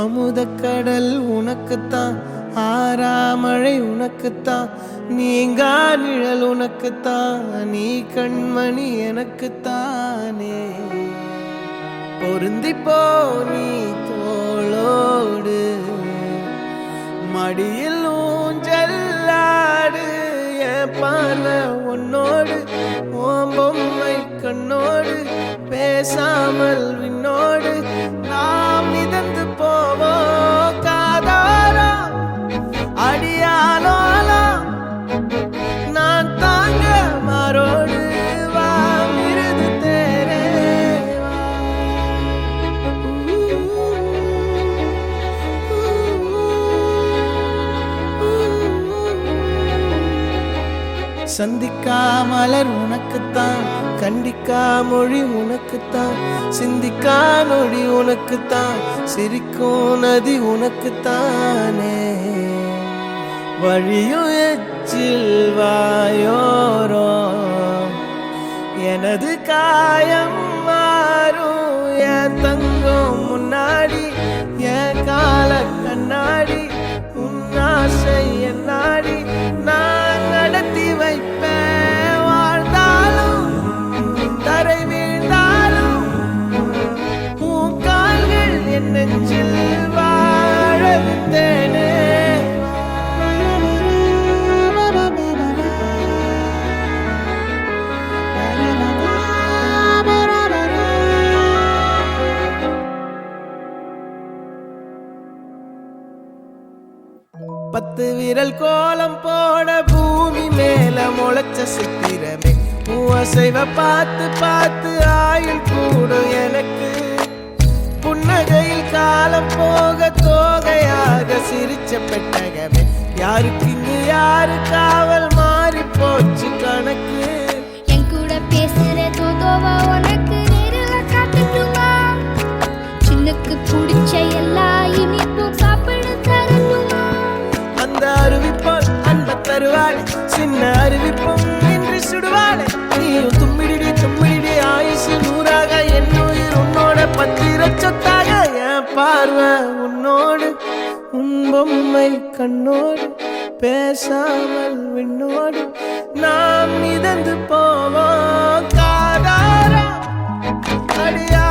அமுதக்கடல் உனக்குத்தான், ஆறாமழை உனக்குத்தான், நீங்கா நிழல் உனக்குத்தான், நீ கண்மணி எனக்குத்தானே. பொருந்திப்போ நீ தோளோடு, மடியில் ஊஞ்சல்லாடு, என் பார்வை உன்னோடு, ஓம் பொம்மை கண்ணோடு, பேசாமல் விண்ணோடு நாம் மிதந்து போவோம் காதாரா அடியாலோலா, நான் தாங்க மாறோடு வா மிருது தேரே சந்திக்கா மலர் உனக்குத்தான், கண்டிக்கா மொழி உனக்குத்தான், சிந்திக்கா நொடி உனக்குத்தான், சிரிக்கும் நதி உனக்குத்தானே. வழியும் எச்சில் வாயோரோ எனது காயம் மாறும், என் தங்கம் முன்னாடி என் கால கண்ணாடி, உன் ஆசை என்னாடி நான் நடத்தி வைப்பேன். வாழ்ந்தாலும் தரை வீழ்ந்தாலும் உன் கால்கள் என் நெஞ்சில் வாழ விட்டேனே. பத்து விரல் கோலம் போட பூமி மேல முளைச்ச சித்திரமே, அசைவ பார்த்து பார்த்து ஆயுள் கூடும் எனக்கு. புன்னகையில் காலம் போக தோகையாக சிரிச்ச பெட்டகமே, யாருக்கு இங்கு யாரு காவல் மாறி போச்சு கணக்கு. என் கூட பேசுற தோதோவா உனக்கு நேரில் காட்டட்டுமா, சின்னுக்கு பிடிச்ச எல்லா இனிப்பும் சாப்பிட தரட்டுமா. அந்த அருவிப்போல் அன்ப தருவாள், சின்ன அருவிப்பும் இன்று சுடுவாளே. நீயும் தும்மிடி தும்மிடி ஆயுசு நூறாக, என் உயிர் உன்னோட பத்திர சொத்தாக. என் பார்வை உன்னோடு, உன் பொம்மை கண்ணோடு, பேசாமல் விண்ணோடு நாம் மிதந்து போவோம் காதாரா அடியா